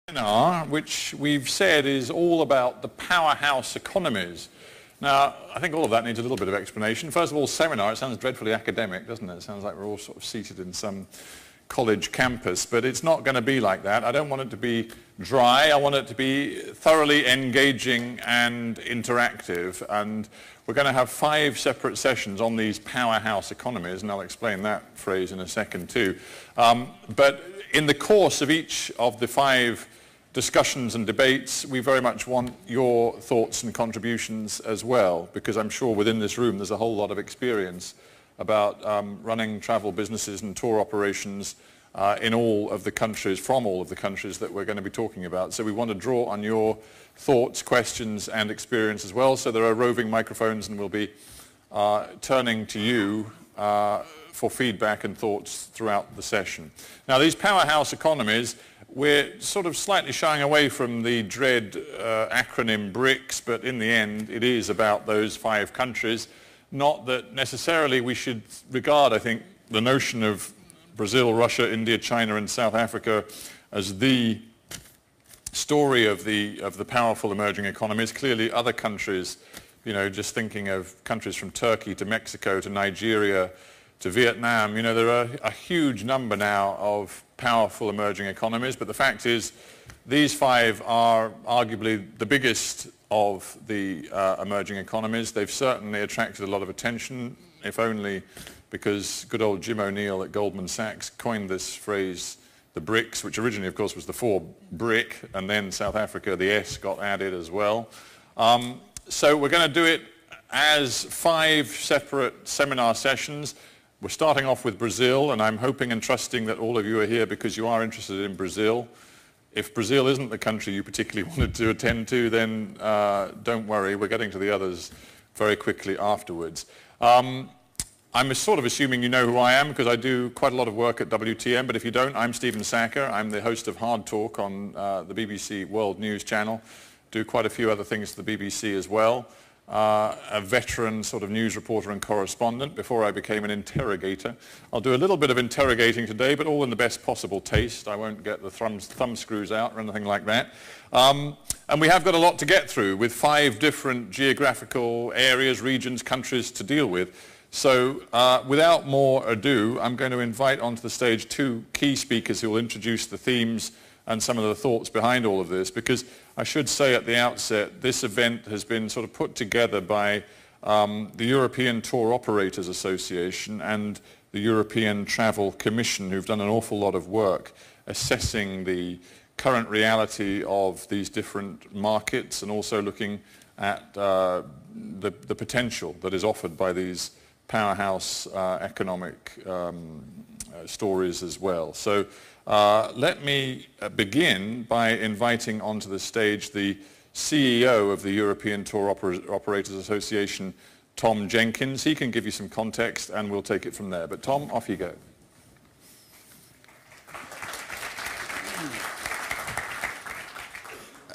Seminar, which we've said is all about the powerhouse economies. Now, I think all of that needs a little bit of explanation. First of all, seminar, it sounds dreadfully academic, doesn't it? It sounds like we're all sort of seated in some college campus, but it's not going to be like that. I don't want it to be dry. I want it to be thoroughly engaging and interactive, and we're going to have 5 separate sessions on these powerhouse economies, and I'll explain that phrase in a second too. But in the course of each of the 5 discussions and debates, we very much want your thoughts and contributions as well, because I'm sure within this room there's a whole lot of experience about running travel businesses and tour operations in all of the countries, from all of the countries that we're going to be talking about. So we want to draw on your thoughts, questions and experience as well. So there are roving microphones and we'll be turning to you for feedback and thoughts throughout the session. Now, these powerhouse economies, we're sort of slightly shying away from the dread acronym BRICS, but in the end it is about those 5 countries. Not that necessarily we should regard, I think, the notion of Brazil, Russia, India, China and South Africa as the story of the powerful emerging economies. Clearly other countries, you know, just thinking of countries from Turkey to Mexico to Nigeria to Vietnam, you know, there are a huge number now of powerful emerging economies, but the fact is these 5 are arguably the biggest of the emerging economies. They've certainly attracted a lot of attention, if only because good old Jim O'Neill at Goldman Sachs coined this phrase, the BRICS, which originally of course was the 4 BRIC, and then South Africa, the S got added as well. So we're going to do it as 5 separate seminar sessions. We're starting off with Brazil, and I'm hoping and trusting that all of you are here because you are interested in Brazil. If Brazil isn't the country you particularly wanted to attend to, then don't worry, we're getting to the others very quickly afterwards. I'm sort of assuming you know who I am because I do quite a lot of work at WTM, but if you don't, I'm Stephen Sacker. I'm the host of Hard Talk on the BBC World News Channel. Do quite a few other things to the BBC as well. A veteran sort of news reporter and correspondent before I became an interrogator. I'll do a little bit of interrogating today, but all in the best possible taste. I won't get the thumb screws out or anything like that. And we have got a lot to get through with 5 different geographical areas, regions, countries to deal with. So without more ado, I'm going to invite onto the stage 2 key speakers who will introduce the themes and some of the thoughts behind all of this, because I should say at the outset, this event has been sort of put together by the European Tour Operators Association and the European Travel Commission, who've done an awful lot of work assessing the current reality of these different markets and also looking at the potential that is offered by these powerhouse economic stories as well. So let me begin by inviting onto the stage the CEO of the European Tour Operators Association, Tom Jenkins. He can give you some context and we'll take it from there. But Tom, off you go.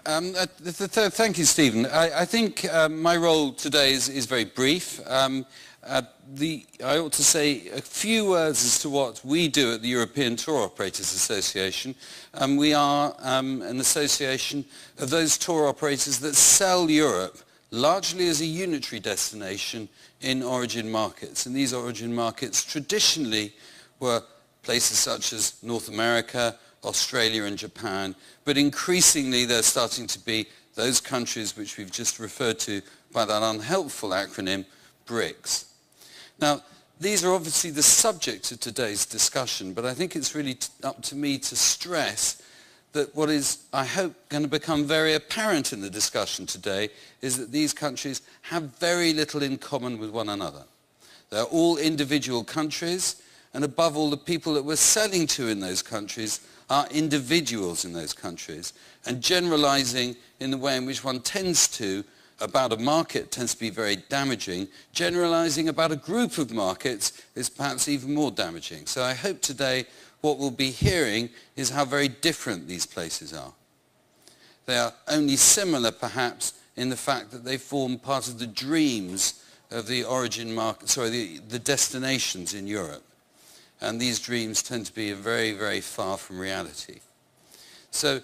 Thank you, Stephen. I think my role today is very brief. I ought to say a few words as to what we do at the European Tour Operators Association. We are an association of those tour operators that sell Europe largely as a unitary destination in origin markets. And these origin markets traditionally were places such as North America, Australia and Japan, but increasingly they're starting to be those countries which we've just referred to by that unhelpful acronym, BRICS. Now, these are obviously the subject of today's discussion, but I think it's really up to me to stress that what is, I hope, going to become very apparent in the discussion today is that these countries have very little in common with one another. They're all individual countries, and above all, the people that we're selling to in those countries are individuals in those countries. And generalizing in the way in which one tends to about a market tends to be very damaging. Generalizing about a group of markets is perhaps even more damaging. So I hope today what we'll be hearing is how very different these places are. They are only similar perhaps in the fact that they form part of the dreams of the origin market, the destinations in Europe. And these dreams tend to be very, very far from reality. So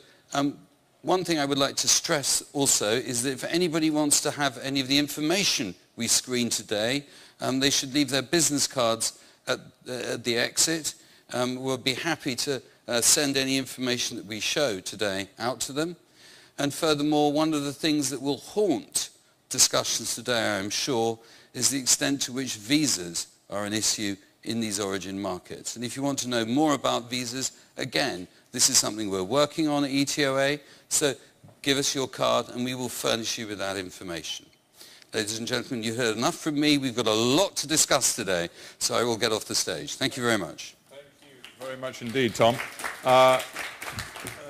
One thing I would like to stress also is that if anybody wants to have any of the information we screened today, they should leave their business cards at the exit. We'll be happy to send any information that we show today out to them. And furthermore, one of the things that will haunt discussions today, I'm sure, is the extent to which visas are an issue in these origin markets. And if you want to know more about visas, again, this is something we're working on at ETOA, so give us your card and we will furnish you with that information. Ladies and gentlemen, you heard enough from me. We've got a lot to discuss today, so I will get off the stage. Thank you very much. Thank you very much indeed, Tom.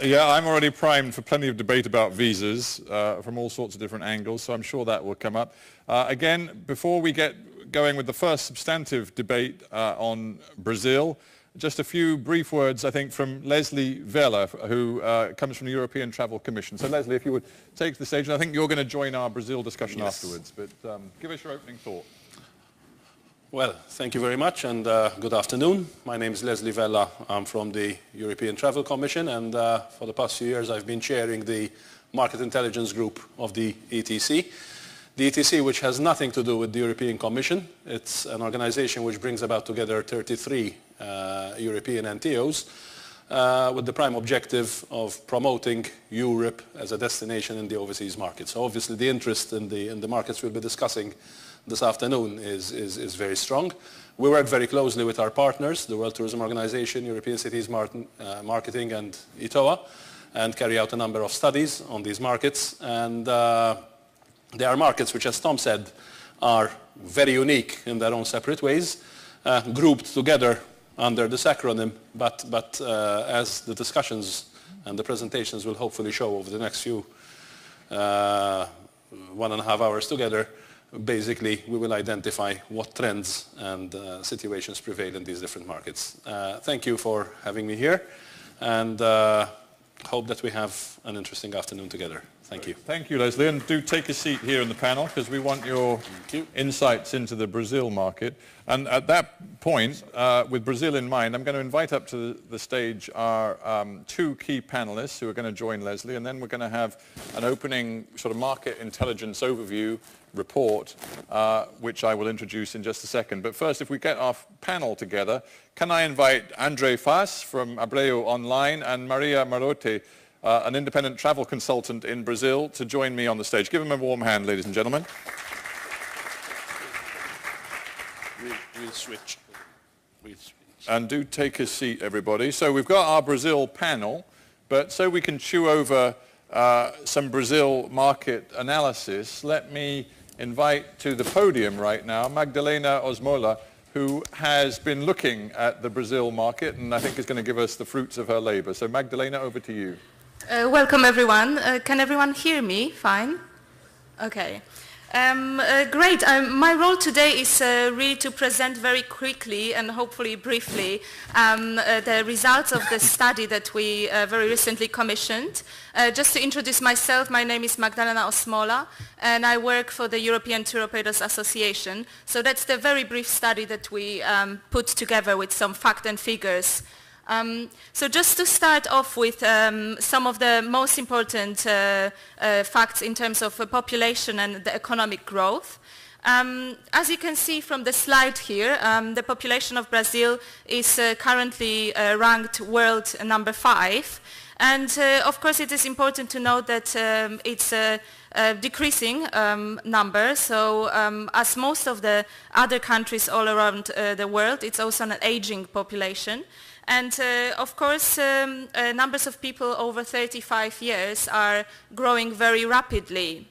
Yeah, I'm already primed for plenty of debate about visas from all sorts of different angles, so I'm sure that will come up. Again, before we get going with the first substantive debate on Brazil, just a few brief words, I think, from Leslie Vella, who comes from the European Travel Commission. So, Leslie, if you would take the stage, and I think you're going to join our Brazil discussion afterwards, but give us your opening thought. Well, thank you very much, and good afternoon. My name is Leslie Vella. I'm from the European Travel Commission, and for the past few years I've been chairing the Market Intelligence Group of the ETC. The ETC, which has nothing to do with the European Commission. It's an organization which brings about together 33 European NTOs with the prime objective of promoting Europe as a destination in the overseas market. So obviously the interest in the markets we'll be discussing this afternoon is very strong. We work very closely with our partners, the World Tourism Organization, European Cities Marketing and ETOA, and carry out a number of studies on these markets. And they are markets which, as Tom said, are very unique in their own separate ways, grouped together under this acronym, but as the discussions and the presentations will hopefully show over the next few 1.5 hours together, basically we will identify what trends and situations prevail in these different markets. Thank you for having me here, and hope that we have an interesting afternoon together. Thank you. Thank you, Leslie, and do take a seat here in the panel because we want your insights into the Brazil market. And at that point, with Brazil in mind, I'm going to invite up to the stage our two key panelists who are going to join Leslie, and then we're going to have an opening sort of market intelligence overview report, which I will introduce in just a second. But first, if we get our panel together, can I invite André Fass from Abreu Online and Maria Morote, an independent travel consultant in Brazil, to join me on the stage. Give them a warm hand, ladies and gentlemen. We'll switch. And do take a seat, everybody. So we've got our Brazil panel, but so we can chew over some Brazil market analysis, let me invite to the podium right now Magdalena Osmola, who has been looking at the Brazil market and I think is going to give us the fruits of her labor. So Magdalena, over to you. Welcome everyone. Can everyone hear me? Fine? Okay. Great. My role today is really to present very quickly and hopefully briefly the results of the study that we very recently commissioned. Just to introduce myself, my name is Magdalena Osmola and I work for the European Tour Operators Association. So that's the very brief study that we put together with some facts and figures. So just to start off with some of the most important facts in terms of population and the economic growth. As you can see from the slide here, the population of Brazil is currently ranked world number 5. And of course it is important to note that it's a decreasing number. So as most of the other countries all around the world, it's also an aging population. And of course, numbers of people over 35 years are growing very rapidly.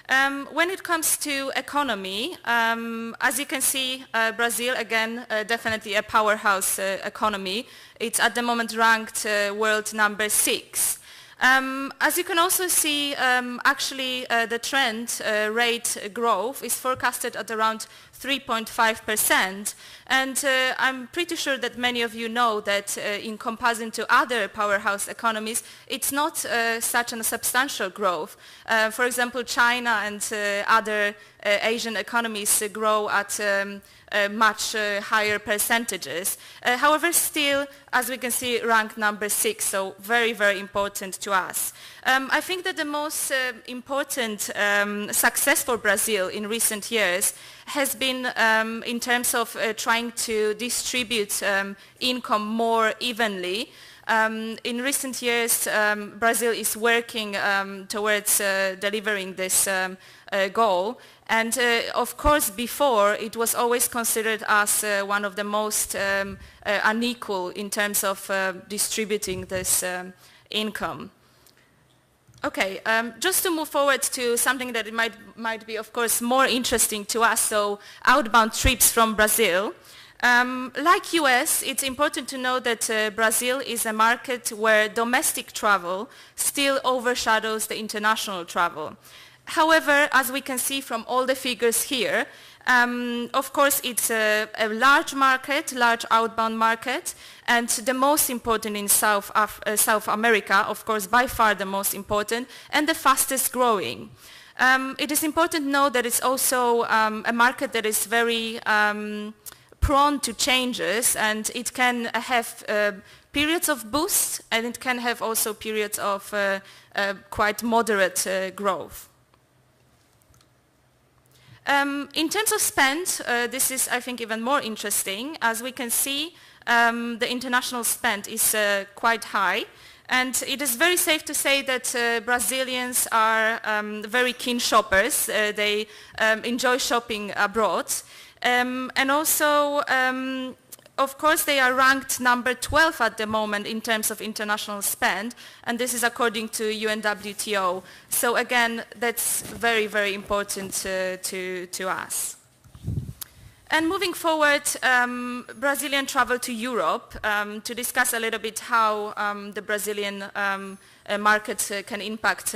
When it comes to economy, as you can see, Brazil, again, definitely a powerhouse economy. It's at the moment ranked world number 6. As you can also see, actually the trend rate growth is forecasted at around 3.5%, And I'm pretty sure that many of you know that in comparison to other powerhouse economies, it's not such a substantial growth. For example, China and other Asian economies grow at much higher percentages. However, still, as we can see, ranked number 6, so very, very important to us. I think that the most important success for Brazil in recent years has been in terms of trying to distribute income more evenly. In recent years, Brazil is working towards delivering this goal. And of course, before, it was always considered as one of the most unequal in terms of distributing this income. Okay, just to move forward to something that it might be, of course, more interesting to us, so outbound trips from Brazil. Like US, it's important to know that Brazil is a market where domestic travel still overshadows the international travel. However, as we can see from all the figures here, of course it's a large market, large outbound market, and the most important in South America, of course by far the most important, and the fastest growing. It is important to know that it's also a market that is very prone to changes, and it can have periods of boost, and it can have also periods of quite moderate growth. In terms of spend, this is, I think, even more interesting. As we can see, the international spend is quite high, and it is very safe to say that Brazilians are very keen shoppers. They enjoy shopping abroad. And also, of course, they are ranked number 12 at the moment in terms of international spend, and this is according to UNWTO. So again, that's very, very important to us. And moving forward, Brazilian travel to Europe, to discuss a little bit how the Brazilian market can impact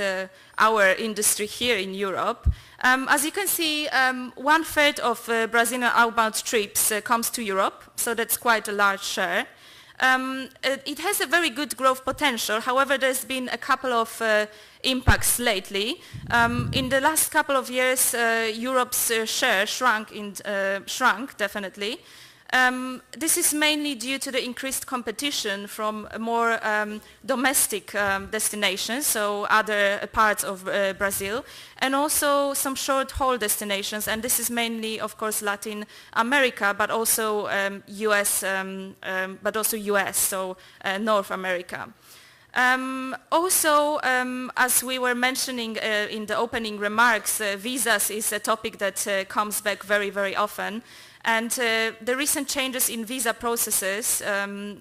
our industry here in Europe. As you can see, 1/3 of Brazilian outbound trips comes to Europe, so that's quite a large share. It has a very good growth potential. However, there's been a couple of impacts lately. In the last couple of years, Europe's share shrunk definitely. This is mainly due to the increased competition from more domestic destinations, so other parts of Brazil, and also some short-haul destinations, and this is mainly, of course, Latin America, but also US, so North America. Also, as we were mentioning in the opening remarks, visas is a topic that comes back very, very often. And the recent changes in visa processes,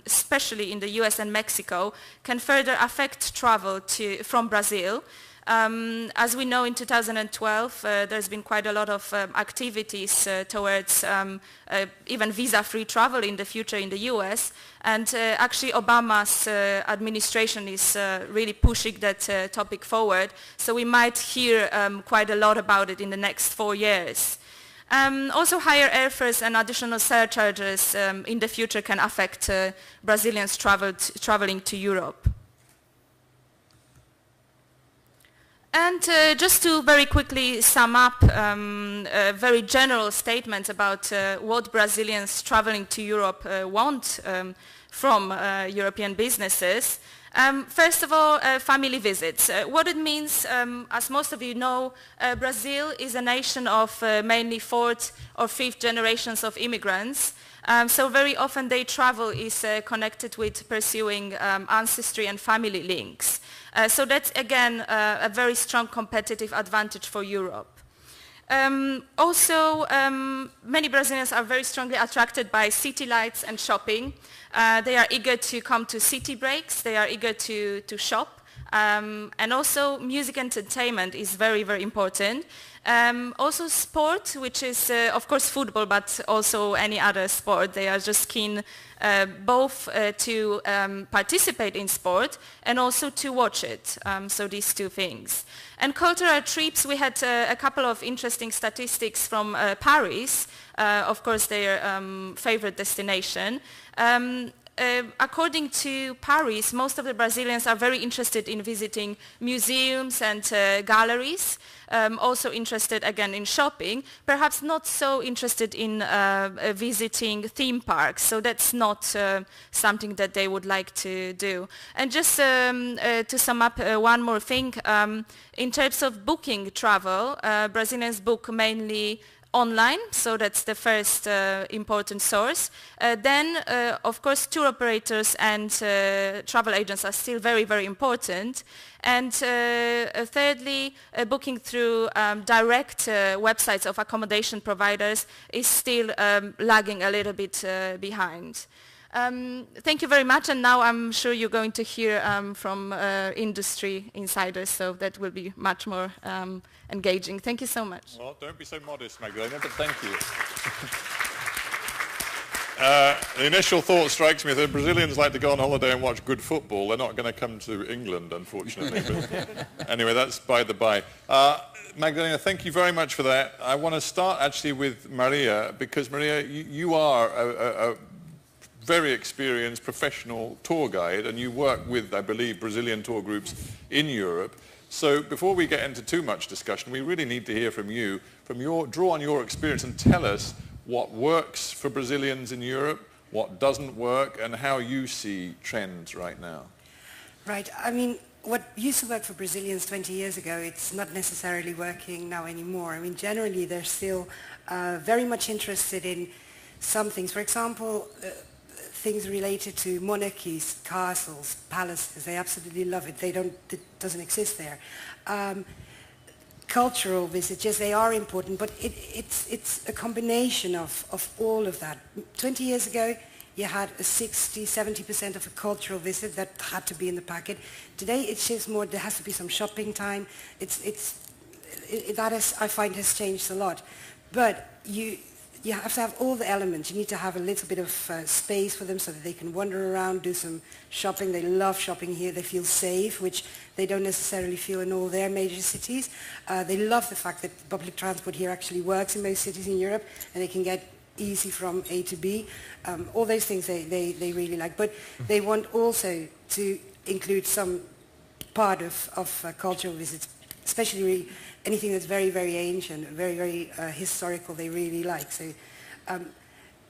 especially in the US and Mexico, can further affect travel from Brazil. As we know, in 2012, there's been quite a lot of activities towards even visa-free travel in the future in the US. And actually, Obama's administration is really pushing that topic forward. So we might hear quite a lot about it in the next 4 years. Also, higher airfares and additional surcharges in the future can affect Brazilians traveling to Europe. And just to very quickly sum up very general statements about what Brazilians traveling to Europe want from European businesses. First of all, family visits. What it means, as most of you know, Brazil is a nation of mainly 4th or 5th generations of immigrants. So very often their travel is connected with pursuing ancestry and family links. So that's again a very strong competitive advantage for Europe. Also, many Brazilians are very strongly attracted by city lights and shopping. They are eager to come to city breaks. They are eager to shop And also music entertainment is very, very important. Also sport, which is of course football, but also any other sport. They are just keen both to participate in sport and also to watch it. So these two things. And cultural trips, we had a couple of interesting statistics from Paris, of course their favorite destination. According to Paris, most of the Brazilians are very interested in visiting museums and galleries, also interested again in shopping, perhaps not so interested in visiting theme parks, so that's not something that they would like to do. And just to sum up one more thing, in terms of booking travel, Brazilians book mainly online, so that's the first important source. Then, of course, tour operators and travel agents are still very, very important. And thirdly, booking through direct websites of accommodation providers is still lagging a little bit behind. Thank you very much, and now I'm sure you're going to hear from industry insiders, so that will be much more engaging. Thank you so much. Well, don't be so modest, Magdalena, but thank you. The initial thought strikes me that Brazilians like to go on holiday and watch good football. They're not going to come to England, unfortunately. But anyway, that's by the by. Magdalena, thank you very much for that. I want to start actually with Maria, because Maria, you are a very experienced professional tour guide, and you work with, I believe, Brazilian tour groups in Europe. So before we get into too much discussion, we really need to hear from you, draw on your experience and tell us what works for Brazilians in Europe, what doesn't work, and how you see trends right now. Right. I mean, what used to work for Brazilians 20 years ago, it's not necessarily working now anymore. I mean, generally, they're still very much interested in some things. For example, things related to monarchies, castles, palaces. They absolutely love it. It doesn't exist there. Cultural visits, yes, they are important, but it's a combination of all of that. 20 years ago, you had a 60-70% of a cultural visit that had to be in the packet. Today, it's just more, there has to be some shopping time. That is, I find, has changed a lot. But you have to have all the elements. You need to have a little bit of space for them so that they can wander around, do some shopping. They love shopping here. They feel safe, which they don't necessarily feel in all their major cities. They love the fact that public transport here actually works in most cities in Europe, and they can get easy from A to B. All those things they really like. But they want also to include some part of cultural visits, especially anything that's very, very ancient, very, very historical, they really like. So,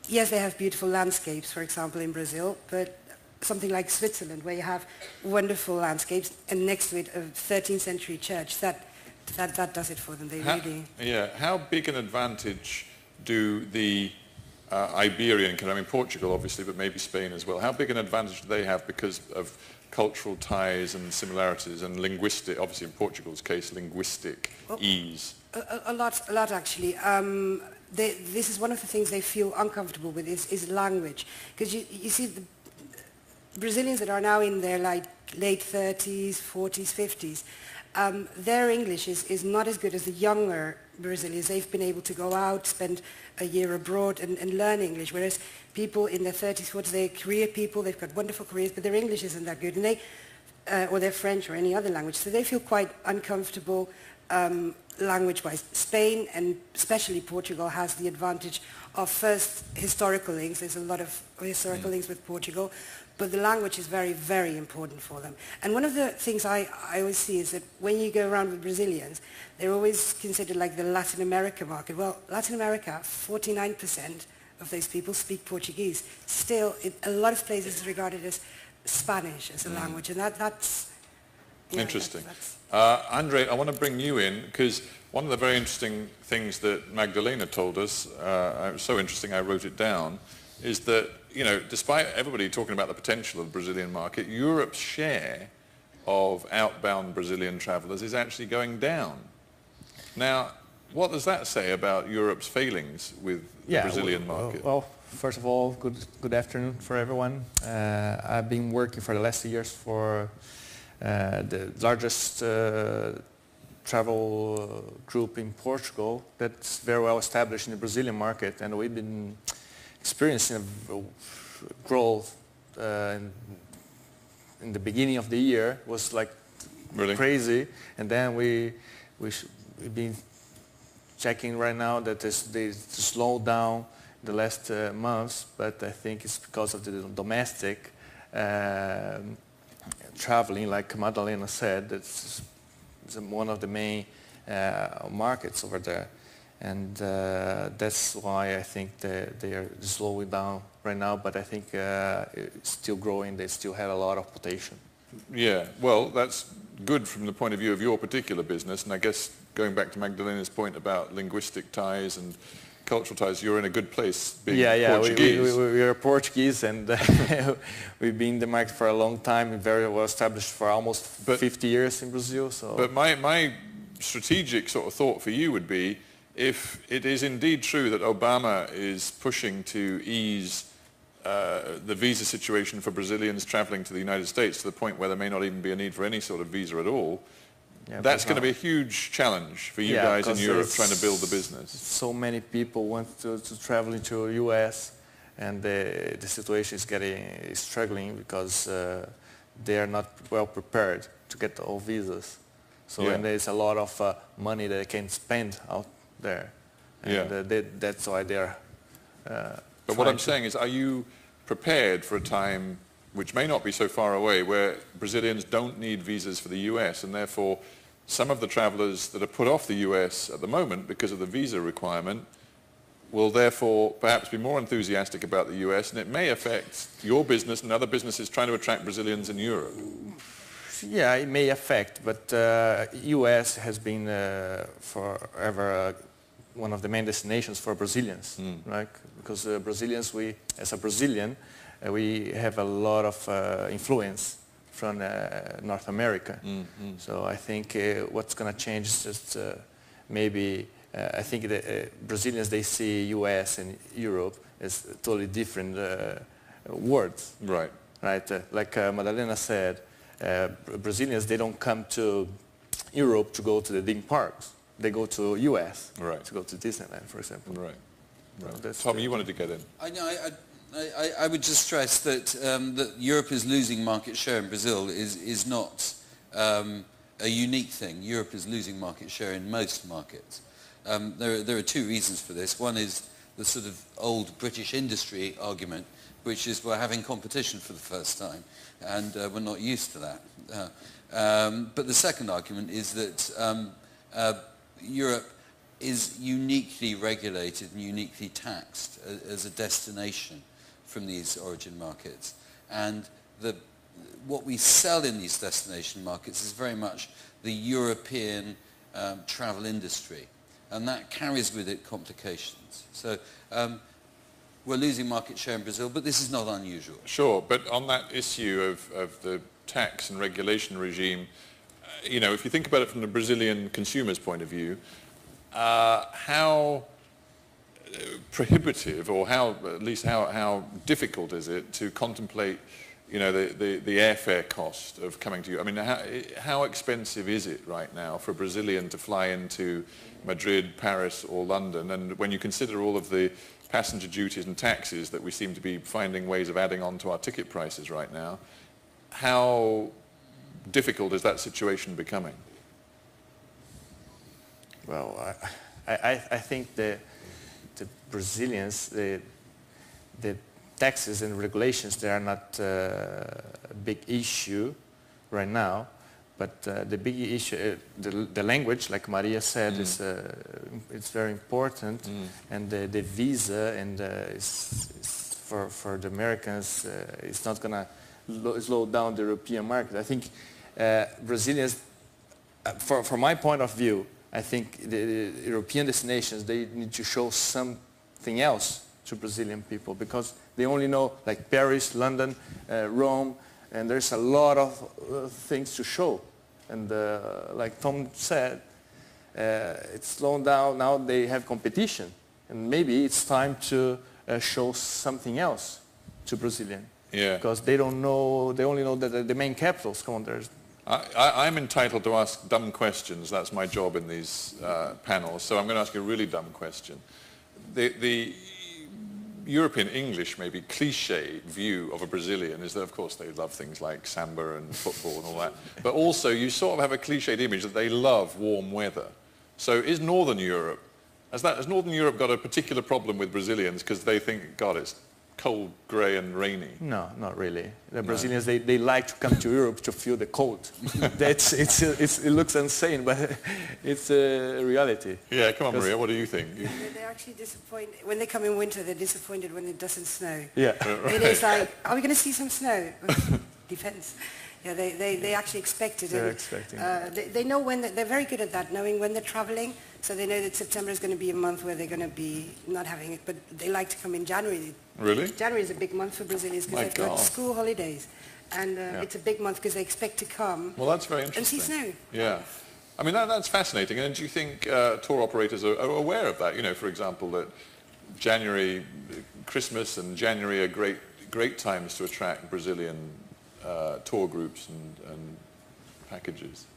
yes, they have beautiful landscapes, for example, in Brazil, but something like Switzerland, where you have wonderful landscapes, and next to it, a 13th century church, that does it for them. They really... Yeah. How big an advantage do the Iberian, I mean Portugal obviously, but maybe Spain as well, how big an advantage do they have because of cultural ties and similarities and linguistic, obviously in Portugal's case, linguistic ease? A lot actually. This is one of the things they feel uncomfortable with is language. Because you see the Brazilians that are now in their late 30s, 40s, 50s, their English is not as good as the younger Brazilians. They've been able to go out, spend a year abroad and learn English, whereas people in their 30s, 40s, they're career people, they've got wonderful careers, but their English isn't that good, and or their French or any other language, so they feel quite uncomfortable language-wise. Spain, and especially Portugal, has the advantage of first historical links. There's a lot of historical links with Portugal, but the language is very, very important for them. And one of the things I always see is that when you go around with Brazilians, they're always considered like the Latin America market. Well, Latin America, 49% of those people speak Portuguese. Still, a lot of places is regarded as Spanish as a language, and that's... Interesting. André, I want to bring you in, because one of the very interesting things that Magdalena told us, it was so interesting I wrote it down, is that, you know, despite everybody talking about the potential of the Brazilian market, Europe's share of outbound Brazilian travelers is actually going down. Now, what does that say about Europe's failings with the Brazilian market? Well, first of all, good afternoon for everyone. I've been working for the last 2 years for the largest travel group in Portugal that's very well established in the Brazilian market, and we've been experiencing a growth in the beginning of the year was like Really? crazy, and then we've been checking right now that they slowed down the last months, but I think it's because of the domestic traveling, like Magdalena said. That's one of the main markets over there, and that's why I think they are slowing down right now, but I think it's still growing. They still have a lot of potential. Yeah, well, that's good from the point of view of your particular business, and I guess going back to Magdalena's point about linguistic ties and cultural ties, you're in a good place being Portuguese. We are Portuguese, and we've been in the market for a long time, very well established for almost 50 years in Brazil. So. But my strategic sort of thought for you would be, if it is indeed true that Obama is pushing to ease the visa situation for Brazilians traveling to the United States to the point where there may not even be a need for any sort of visa at all, that's going to be a huge challenge for you guys in Europe trying to build the business. So many people want to travel into the U.S. and the situation is struggling because they are not well prepared to get all visas. So and there's a lot of money that they can spend out there, and that's why they are. But what I'm saying is, are you prepared for a time which may not be so far away where Brazilians don't need visas for the US, and therefore some of the travelers that are put off the US at the moment because of the visa requirement will therefore perhaps be more enthusiastic about the US, and it may affect your business and other businesses trying to attract Brazilians in Europe? Yeah, it may affect, but US has been forever one of the main destinations for Brazilians, right? Because Brazilians, as a Brazilian, we have a lot of influence from North America. So I think what's going to change is just maybe, I think the Brazilians, they see US and Europe as totally different worlds. Right. Right? Like Magdalena said, Brazilians, they don't come to Europe to go to the theme parks. They go to US to go to Disneyland, for example. Right. So Tom, you wanted to get in. I would just stress that that Europe is losing market share in Brazil is not a unique thing. Europe is losing market share in most markets. There are two reasons for this. One is the sort of old British industry argument, which is we're having competition for the first time, and we're not used to that. But the second argument is that Europe is uniquely regulated and uniquely taxed as a destination from these origin markets. And what we sell in these destination markets is very much the European travel industry. And that carries with it complications. So we're losing market share in Brazil, but this is not unusual. Sure, but on that issue of the tax and regulation regime, you know, if you think about it from the Brazilian consumer's point of view, how prohibitive, or at least how difficult is it to contemplate, you know, the airfare cost of coming to you? I mean, how expensive is it right now for a Brazilian to fly into Madrid, Paris, or London? And when you consider all of the passenger duties and taxes that we seem to be finding ways of adding on to our ticket prices right now, how difficult is that situation becoming? Well, I think the Brazilians, the taxes and regulations, they are not a big issue right now, but the big issue, the language, like Maria said, is it's very important, and the visa and for the Americans, it's not going to slow down the European market. I think Brazilians, from my point of view, I think the European destinations, they need to show something else to Brazilian people, because they only know like Paris, London, Rome, and there's a lot of things to show. And like Tom said, it's slowing down. Now they have competition, and maybe it's time to show something else to Brazilian. Yeah. Because they don't know, they only know that the main capitals come there. I'm entitled to ask dumb questions. That's my job in these panels. So I'm going to ask you a really dumb question. The European English, maybe cliché view of a Brazilian is that, of course, they love things like samba and football and all that. But also, you sort of have a cliched image that they love warm weather. So is Northern Europe, has Northern Europe got a particular problem with Brazilians because they think, God, it's cold, grey and rainy? No, not really. The Brazilians, they like to come to Europe to feel the cold. It looks insane, but it's a reality. Yeah, come on, Maria, what do you think? They're actually disappointed. When they come in winter, they're disappointed when it doesn't snow. Yeah. It is like, are we going to see some snow? Depends. Yeah, they actually expect it. They're expecting. They know when, they're very good at that, knowing when they're traveling. So they know that September is going to be a month where they're going to be not having it, but they like to come in January. Really? January is a big month for Brazilians because they've got school holidays. And it's a big month because they expect to come. Well, that's very interesting. And see snow. Yeah. I mean, that's fascinating. And do you think tour operators are aware of that? You know, for example, that January, Christmas and January are great times to attract Brazilian tour groups and packages.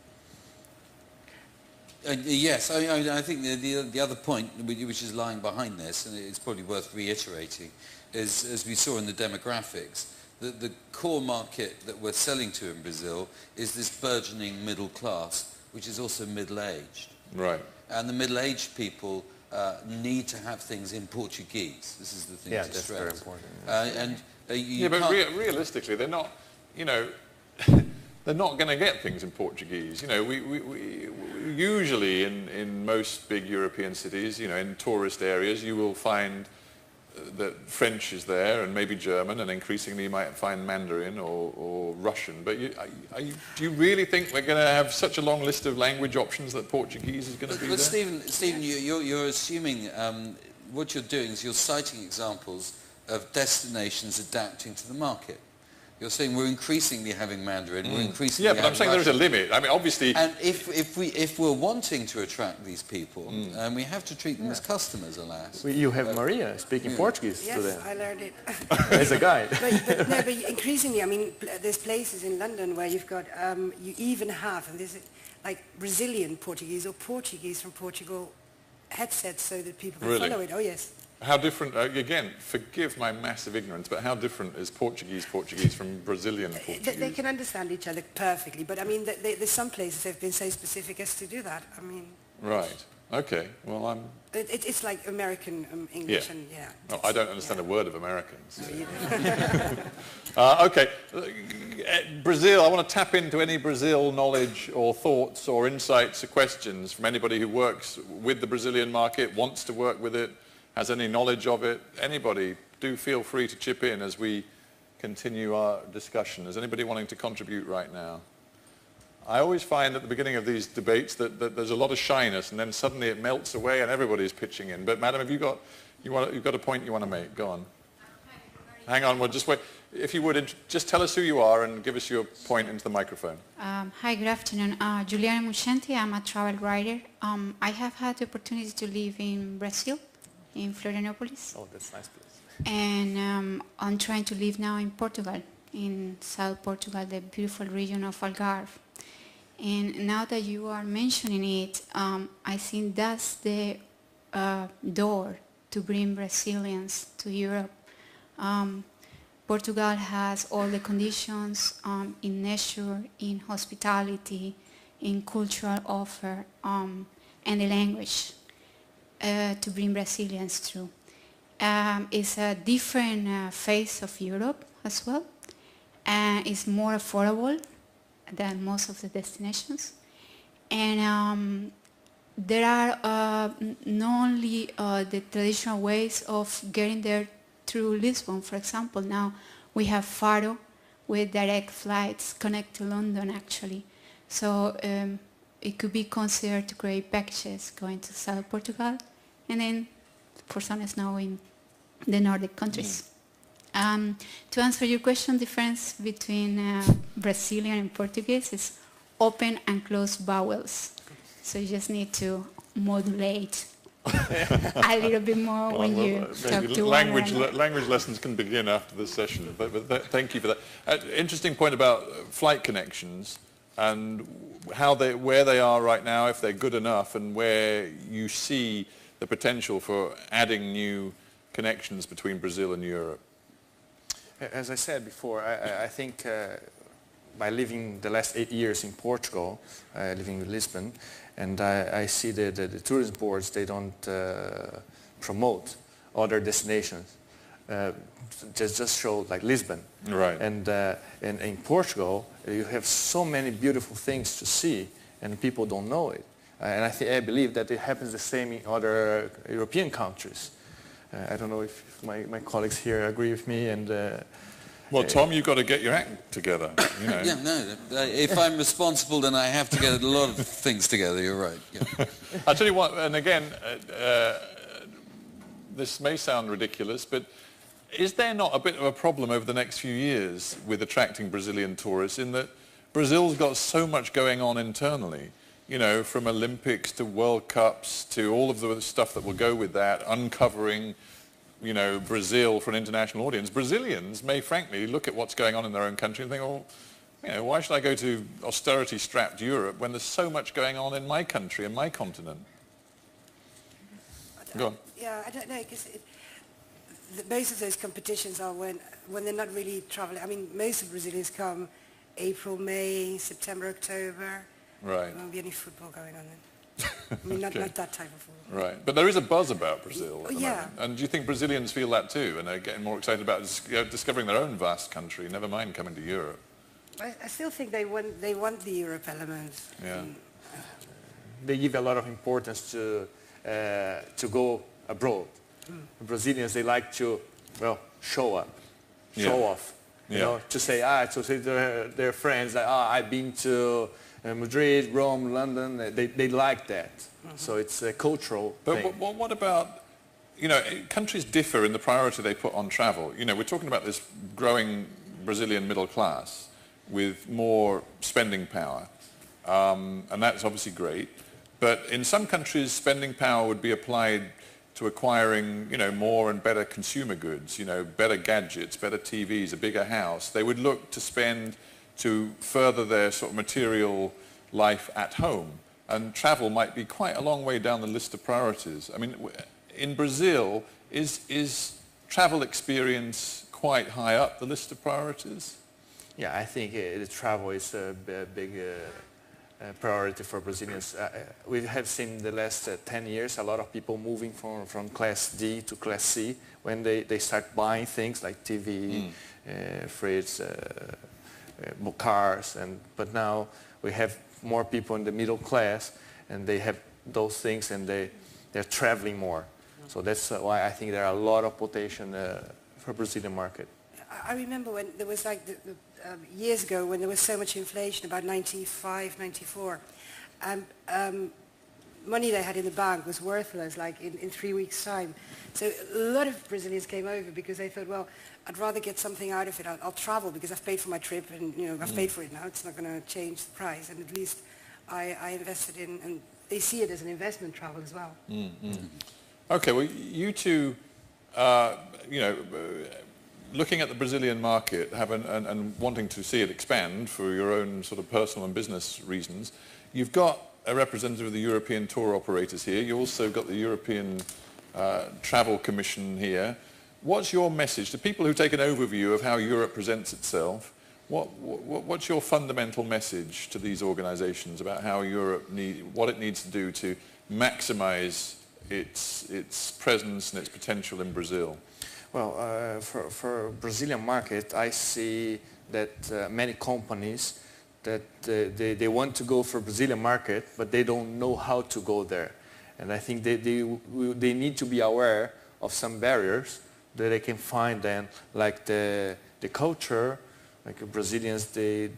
Yes, I think the other point which is lying behind this, and it's probably worth reiterating, is, as we saw in the demographics, that the core market that we're selling to in Brazil is this burgeoning middle class, which is also middle-aged. Right. And the middle-aged people need to have things in Portuguese. This is the thing to stress. Very important. But realistically, they're not, you know, they're not going to get things in Portuguese. You know, we usually in most big European cities, you know, in tourist areas, you will find that French is there and maybe German, and increasingly you might find Mandarin or Russian. But do you really think we're going to have such a long list of language options that Portuguese is going to be there? But Stephen, you're assuming what you're doing is you're citing examples of destinations adapting to the market. You're saying we're increasingly having Mandarin, we're increasingly Yeah, but I'm saying there's a limit. I mean, obviously... And if we're wanting to attract these people, we have to treat them as customers, alas. You have Maria speaking Portuguese yes, to them. I learned it. As a guide. but increasingly, I mean, there's places in London where you've got, you even have, and this is like Brazilian Portuguese or Portuguese from Portugal headsets so that people can follow it. Oh, yes. How different, again, forgive my massive ignorance, but how different is Portuguese from Brazilian Portuguese? They can understand each other perfectly, but I mean, there's some places they've been so specific as to do that. I mean... Right. Okay. Well, It's like American English, and No, I don't understand a word of Americans. Okay. Brazil, I want to tap into any Brazil knowledge or thoughts or insights or questions from anybody who works with the Brazilian market, wants to work with it, has any knowledge of it. Anybody, do feel free to chip in as we continue our discussion. Is anybody wanting to contribute right now? I always find at the beginning of these debates that there's a lot of shyness, and then suddenly it melts away and everybody's pitching in. But madam, you've got a point you want to make. Go on. Hang on, we'll just wait. If you would, just tell us who you are and give us your point into the microphone. Hi, good afternoon. Juliana Muschenti, I'm a travel writer. I have had the opportunity to live in Brazil, in Florianopolis. Oh, that's a nice place. And I'm trying to live now in Portugal, in South Portugal, the beautiful region of Algarve. And now that you are mentioning it, I think that's the door to bring Brazilians to Europe. Portugal has all the conditions in nature, in hospitality, in cultural offer, and the language to bring Brazilians through. It's a different face of Europe as well, and it's more affordable than most of the destinations. And there are not only the traditional ways of getting there through Lisbon, for example. Now we have Faro with direct flights connect to London actually. So it could be considered to create packages going to South Portugal and then for some snow in the Nordic countries. To answer your question, the difference between Brazilian and Portuguese is open and closed vowels. So you just need to modulate a little bit more when you talk to language lessons can begin after this session, but thank you for that. Interesting point about flight connections. and where they are right now, if they're good enough, and where you see the potential for adding new connections between Brazil and Europe? As I said before, I think by living the last 8 years in Portugal, living in Lisbon, and I see that the tourism boards, they don't promote other destinations. Just show like Lisbon. Right. And in Portugal, you have so many beautiful things to see, and people don't know it. And I believe that it happens the same in other European countries. I don't know if my colleagues here agree with me. And well, Tom, you've got to get your act together. You know. Yeah, no. If I'm responsible, then I have to get a lot of things together. You're right. Yeah. I'll tell you what, and again, this may sound ridiculous, but is there not a bit of a problem over the next few years with attracting Brazilian tourists in that Brazil's got so much going on internally, you know, from Olympics to World Cups to all of the stuff that will go with that, uncovering, you know, Brazil for an international audience. Brazilians may frankly look at what's going on in their own country and think, well, you know, why should I go to austerity-strapped Europe when there's so much going on in my country and my continent? Go on. Yeah, I don't know, because most of those competitions are when they're not really traveling. I mean, most of Brazilians come April, May, September, October. Right. There won't be any football going on then. I mean, not that type of football. Right. But there is a buzz about Brazil at the Yeah. moment. And do you think Brazilians feel that too, and are getting more excited about discovering their own vast country, never mind coming to Europe? I still think they want the Europe element. Yeah. they give a lot of importance to go abroad. Brazilians, they like to, well, show up, show off. You know, to say to their friends, like, I've been to Madrid, Rome, London. They like that. So it's a cultural thing. But what about, you know, countries differ in the priority they put on travel. You know, we're talking about this growing Brazilian middle class with more spending power, and that's obviously great. But in some countries, spending power would be applied to acquiring, you know, more and better consumer goods, you know, better gadgets, better TVs, a bigger house. They would look to spend to further their sort of material life at home. And travel might be quite a long way down the list of priorities. I mean, in Brazil, is travel experience quite high up the list of priorities? Yeah, I think the travel is a big priority for Brazilians. We have seen the last 10 years a lot of people moving from class D to class C when they start buying things like TV, fridge, cars, but now we have more people in the middle class and they have those things and they're traveling more. So that's why I think there are a lot of potential for Brazilian market. I remember when there was like years ago when there was so much inflation, about 95, 94, money they had in the bank was worthless like in 3 weeks' time. So a lot of Brazilians came over because they thought, well, I'd rather get something out of it. I'll travel because I've paid for my trip and, you know, I've paid for it now. It's not going to change the price. And at least I invested in, and they see it as an investment travel as well. Okay, well, you two, you know, looking at the Brazilian market and wanting to see it expand for your own sort of personal and business reasons, you've got a representative of the European tour operators here. You also got the European Travel Commission here. What's your message to people who take an overview of how Europe presents itself? What's your fundamental message to these organizations about how Europe what it needs to do to maximize its presence and its potential in Brazil? Well, for Brazilian market, I see that many companies that they want to go for Brazilian market, but they don't know how to go there. And I think they need to be aware of some barriers that they can find then, like the culture, like Brazilians, they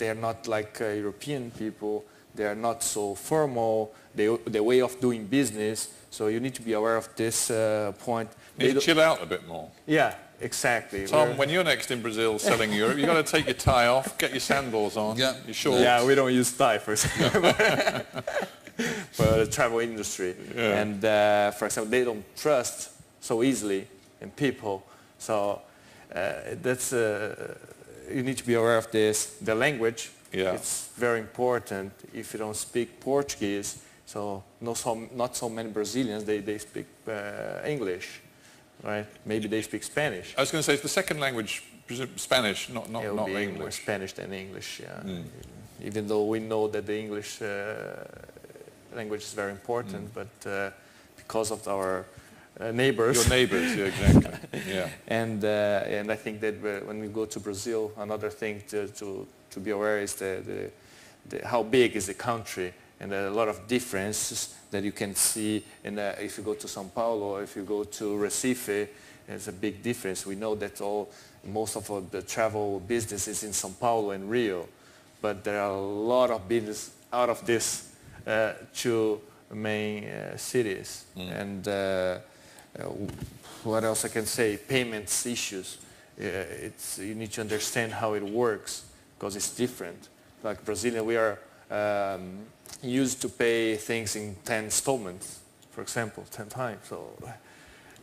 are not like European people. They are not so formal. The way of doing business. So you need to be aware of this point. You need to chill out a bit more. Yeah, exactly. Tom, when you're next in Brazil selling Europe, you've got to take your tie off, get your sandals on, your shorts. Yeah, we don't use tie for the travel industry. Yeah. And for example, they don't trust so easily in people. So that's you need to be aware of this. The language, Yeah. It's very important if you don't speak Portuguese. So not so many Brazilians, they speak English, right? Maybe they speak Spanish. I was going to say, it's the second language, Spanish, not It'll be more English. Spanish than English, yeah. Even though we know that the English language is very important, but because of our neighbors. Your neighbors, yeah, exactly. Yeah. And I think that when we go to Brazil, another thing to be aware is how big is the country, and there are a lot of differences that you can see. And if you go to São Paulo, or if you go to Recife, there's a big difference. We know that most of the travel business is in São Paulo and Rio, but there are a lot of business out of these two main cities. And what else I can say? Payments issues. You need to understand how it works, because it's different. Like Brazilian, we are used to pay things in 10 installments, for example, 10 times. So,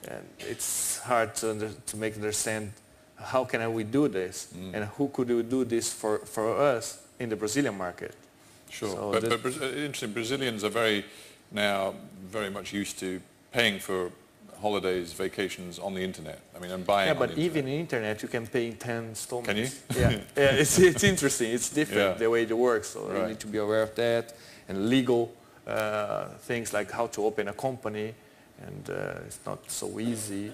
and it's hard to make understand how can we do this, and who could we do this for us in the Brazilian market. Sure, So but interesting, Brazilians are very much used to paying for holidays, vacations on the internet. I mean, and buying. Yeah, on but the even in internet, you can pay in 10 installments. Can you? Yeah, yeah. It's interesting. It's different the way it works. So you need to be aware of that, and legal things like how to open a company, and it's not so easy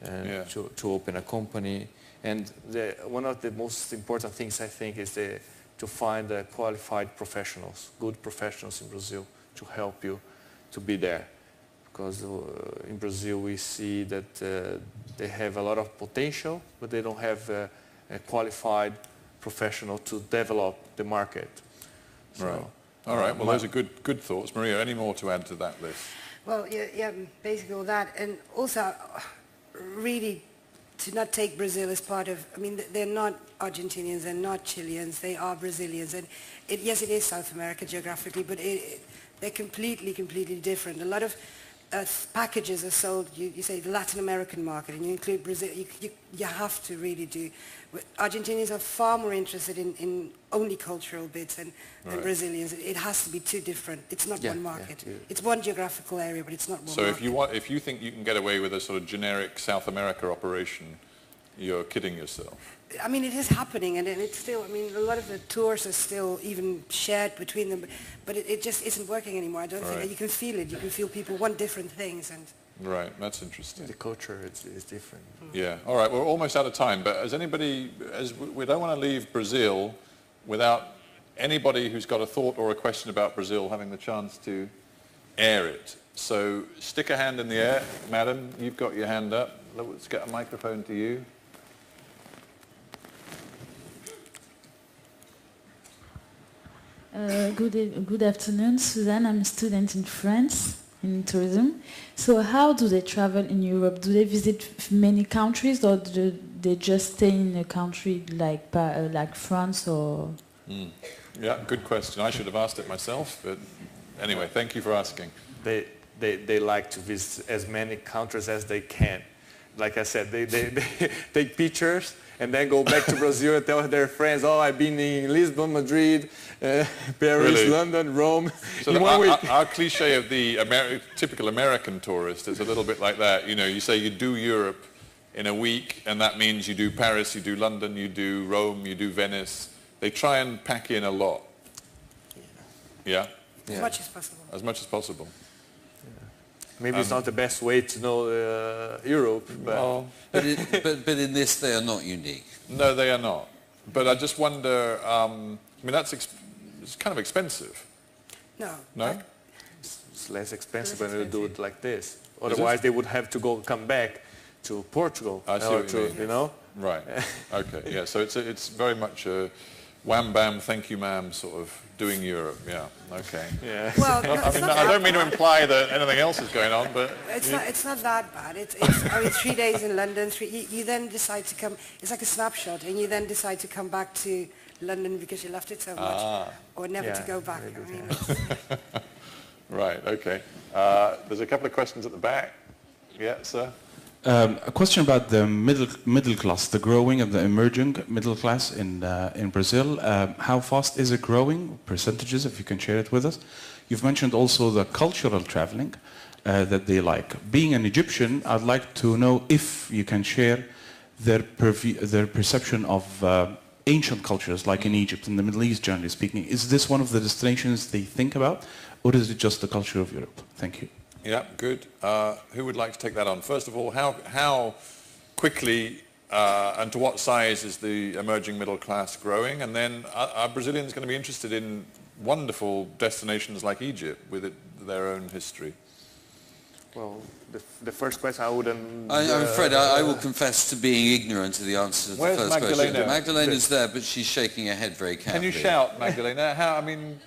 to open a company. And one of the most important things I think is to find qualified professionals, good professionals in Brazil to help you to be there. Because in Brazil we see that they have a lot of potential, but they don't have a qualified professional to develop the market. So, right. All right. Well, those are good thoughts. Maria, any more to add to that list? Well, yeah, basically all that. And also, really, to not take Brazil as part of, I mean, they're not Argentinians, they're not Chileans, they are Brazilians. And yes, it is South America geographically, but they're completely different. A lot of packages are sold, you say the Latin American market, and you include Brazil, you have to really do. Argentinians are far more interested in only cultural bits than Brazilians. It has to be two different. It's not one market. It's one geographical area, but it's not one market. So if you think you can get away with a sort of generic South America operation, you're kidding yourself. I mean, it is happening, and it's still, I mean, a lot of the tours are still even shared between them, but it just isn't working anymore. I don't think, you can feel it. You can feel people want different things. And right, that's interesting. the culture is different. Yeah, all right, we're almost out of time, but we don't want to leave Brazil without anybody who's got a thought or a question about Brazil having the chance to air it. So stick a hand in the air. Madam, you've got your hand up. Let's get a microphone to you. Good afternoon, Suzanne. I'm a student in France in tourism. So how do they travel in Europe? Do they visit many countries, or do they just stay in a country like France or? Yeah, good question. I should have asked it myself, but anyway, thank you for asking. They like to visit as many countries as they can. Like I said, they take pictures and then go back to Brazil and tell their friends, oh, I've been in Lisbon, Madrid, Paris, Really? London, Rome. So in 1 week. Our cliche of the typical American tourist is a little bit like that. You know, you say you do Europe in a week, and that means you do Paris, you do London, you do Rome, you do Venice. They try and pack in a lot. Yeah? as much as possible. As much as possible. Maybe it's not the best way to know Europe, but... Well, But in this, they are not unique. no, they are not. But I just wonder, I mean, it's kind of expensive. No. No? It's less expensive when you do it like this. Otherwise, they would have to come back to Portugal. I see what you mean. You know? Right. Okay. Yeah. So it's very much a wham bam, thank you ma'am sort of doing Europe. Yeah. Okay. Yeah. Well, no, I mean, I don't mean to imply that anything else is going on, but it's not that bad. I mean, 3 days in London. You then decide to come. It's like a snapshot, and you then decide to come back to London because you loved it so much, or never to go back. I mean, right. Okay. There's a couple of questions at the back. Yeah, sir. A question about the middle class, the growing and the emerging middle class in Brazil. How fast is it growing? Percentages, if you can share it with us. You've mentioned also the cultural traveling that they like. Being an Egyptian, I'd like to know if you can share their perception of ancient cultures, like in Egypt, in the Middle East, generally speaking. Is this one of the destinations they think about, or is it just the culture of Europe? Thank you. Yeah, good. Who would like to take that on? First of all, how quickly and to what size is the emerging middle class growing? And then are Brazilians going to be interested in wonderful destinations like Egypt with their own history? Well, the first question I wouldn't... I'm afraid I will confess to being ignorant of the answer to the Where's first Magdalena? question. Magdalena's there, but she's shaking her head very carefully. Can you shout, Magdalena? How, I mean...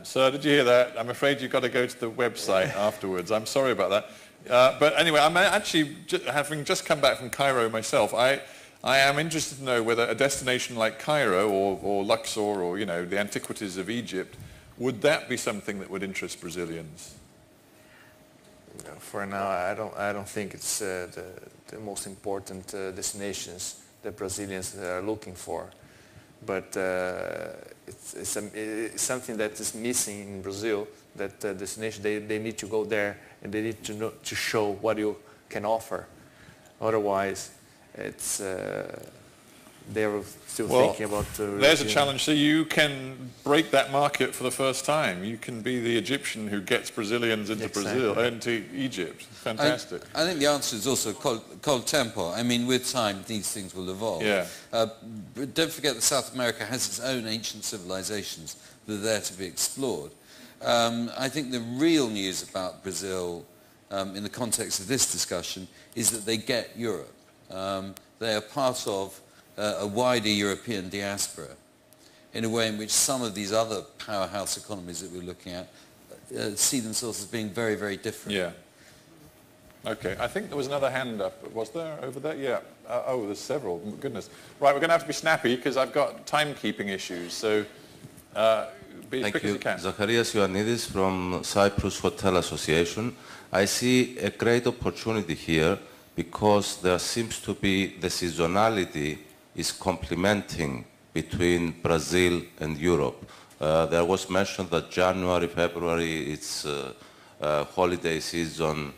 Sir, did you hear that? I'm afraid you've got to go to the website afterwards. I'm sorry about that. But anyway, I'm actually, having just come back from Cairo myself, I am interested to know whether a destination like Cairo or Luxor or, you know, the antiquities of Egypt, would that be something that would interest Brazilians? For now, I don't think it's the most important destinations that Brazilians are looking for. But it's something that is missing in Brazil, that destination, they need to go there and they need to show what you can offer. Otherwise, it's they're still thinking about... there's a challenge. So you can break that market for the first time. You can be the Egyptian who gets Brazilians into Brazil, into Egypt. Fantastic. I think the answer is also col tempo. I mean, with time, these things will evolve. Yeah. But don't forget that South America has its own ancient civilizations that are there to be explored. I think the real news about Brazil in the context of this discussion is that they get Europe. They are part of a wider European diaspora in a way in which some of these other powerhouse economies that we're looking at see themselves as being very, very different. Yeah. Okay, I think there was another hand up. Was there over there? Yeah. Oh, there's several. Goodness. Right, we're going to have to be snappy because I've got timekeeping issues. So be as quick as you can. Zacharias Ioannidis from Cyprus Hotel Association. I see a great opportunity here because there seems to be the seasonality is complementing between Brazil and Europe. There was mentioned that January, February, it's holiday season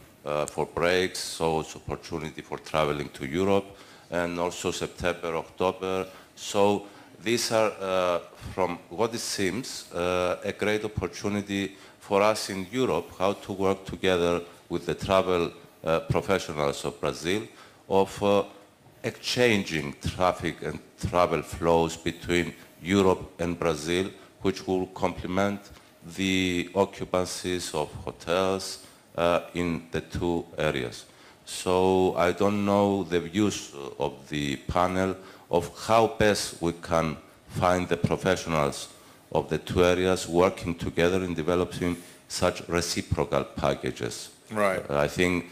for breaks, so it's opportunity for traveling to Europe, and also September, October. So these are, from what it seems, a great opportunity for us in Europe, how to work together with the travel professionals of Brazil, of exchanging traffic and travel flows between Europe and Brazil, which will complement the occupancies of hotels in the two areas. So I don't know the views of the panel of how best we can find the professionals of the two areas working together in developing such reciprocal packages. Right. I think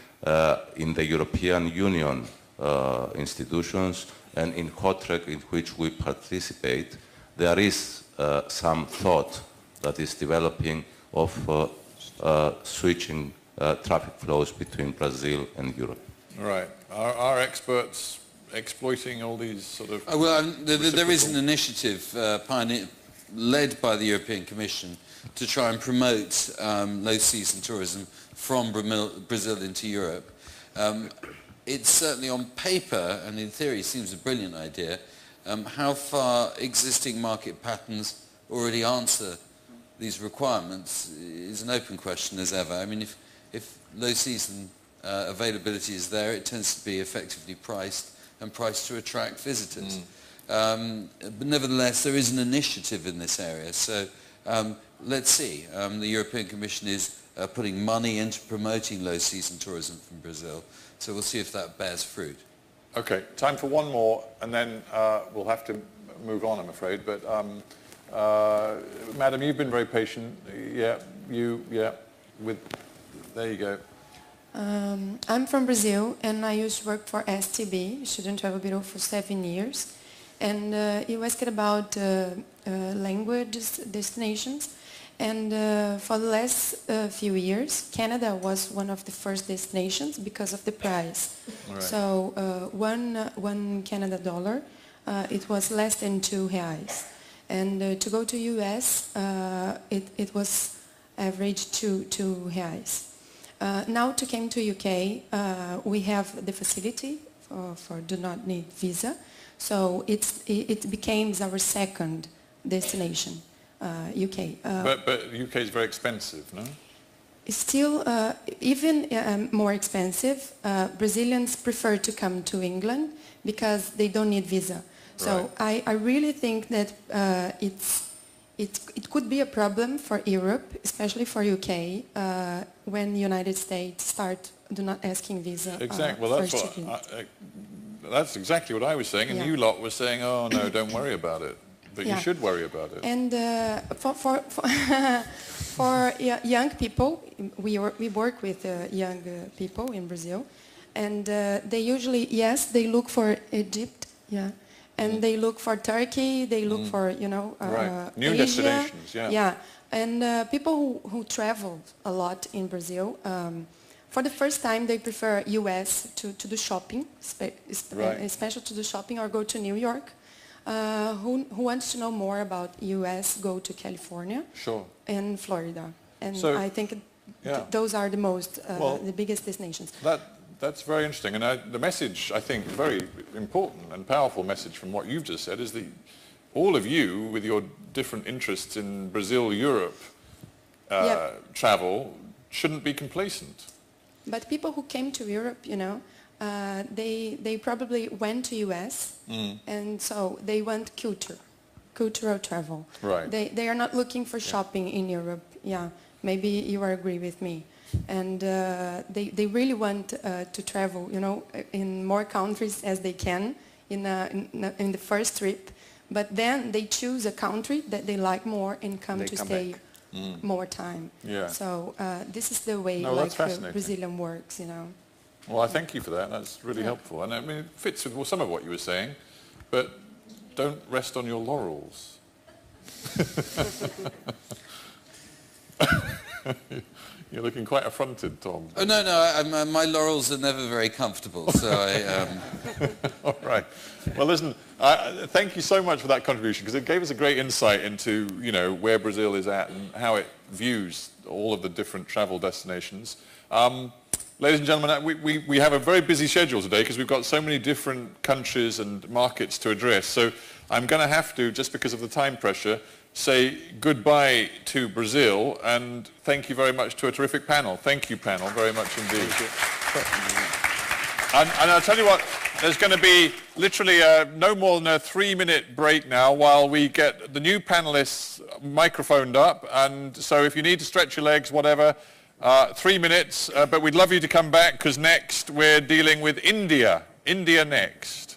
in the European Union institutions and in HOTREC in which we participate, there is some thought that is developing of switching traffic flows between Brazil and Europe. Right. Are experts exploiting all these sort of... there is an initiative led by the European Commission to try and promote low-season tourism from Brazil into Europe. It's certainly on paper and in theory seems a brilliant idea. How far existing market patterns already answer these requirements is an open question as ever. I mean, if low-season availability is there, it tends to be effectively priced and priced to attract visitors. But nevertheless, there is an initiative in this area. So let's see. The European Commission is putting money into promoting low-season tourism from Brazil. So we'll see if that bears fruit. Okay, time for one more, and then we'll have to move on, I'm afraid. But Madam, you've been very patient. Yeah, there you go. I'm from Brazil, and I used to work for STB, Student Travel Bureau, for 7 years. And you asked about language destinations. And for the last few years, Canada was one of the first destinations because of the price. Right. So one Canada dollar, it was less than 2 reais. And to go to US, it was average 2 reais. Now to come to UK, we have the facility for do not need visa. So it became our second destination, UK. But UK is very expensive, no? It's still even more expensive. Brazilians prefer to come to England because they don't need visa. So Right. I really think that it could be a problem for Europe, especially for UK, when United States do not asking visa. Exactly. Well, that's exactly what I was saying, and Yeah. you lot were saying, "Oh no, don't worry about it." But you should worry about it. And for young people, we work with young people in Brazil, and they usually, yes, they look for Egypt, yeah, and they look for Turkey, they look for, you know, New Asia, destinations, yeah. Yeah, and people who traveled a lot in Brazil, for the first time they prefer US to do shopping, especially to do shopping, or go to New York. Who wants to know more about US, go to California and Florida. And so, I think those are the most, the biggest destinations. That's very interesting. And the message, I think, very important and powerful message from what you've just said is that all of you, with your different interests in Brazil, Europe, travel, shouldn't be complacent. But people who came to Europe, you know, they probably went to US, and so they want cultural travel. Right. They are not looking for shopping in Europe. Yeah, maybe you agree with me. And they really want to travel, you know, in more countries as they can in the first trip. But then they choose a country that they like more and come stay more time. Yeah. So this is the way Brazilian works, you know. Well, I thank you for that. That's really helpful. And I mean, it fits with some of what you were saying, but don't rest on your laurels. You're looking quite affronted, Tom. Oh, no, my laurels are never very comfortable, so All right. Well, listen, thank you so much for that contribution, because it gave us a great insight into, you know, where Brazil is at and how it views all of the different travel destinations. Ladies and gentlemen, we have a very busy schedule today because we've got so many different countries and markets to address. So I'm going to have to, just because of the time pressure, say goodbye to Brazil and thank you very much to a terrific panel. Thank you, panel, very much indeed. And I'll tell you what, there's going to be literally no more than a 3-minute break now while we get the new panelists microphoned up. And so if you need to stretch your legs, whatever, 3 minutes, but we'd love you to come back because next we're dealing with India. India next.